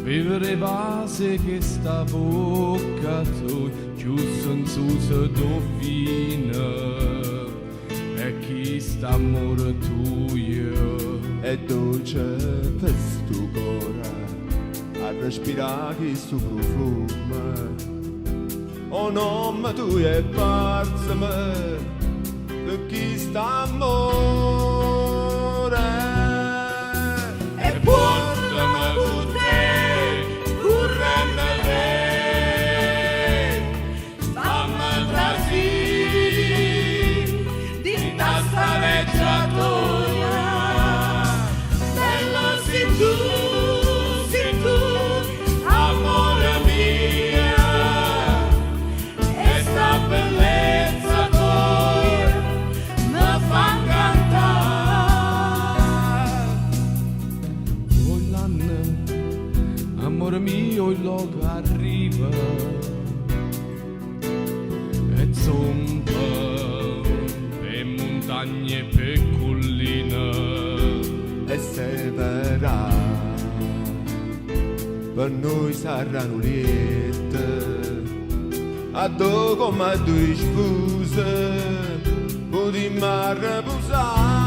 Vivere base che sta bocca tu chiuso in suso dovina e chi sta amore tuo è dolce per sto cuore a respirare questo profumo o nome tu è parzame per chi sta amore e portami con te correndo lei fammi trasì di tasta leggiatoia bello sei tu amore mia e sta bellezza tua mi fa cantare poi l'anno amore mio il logo arriva e zompa per montagne e per colline e se verrà per noi saranno liete a do come due spose potremmo riposare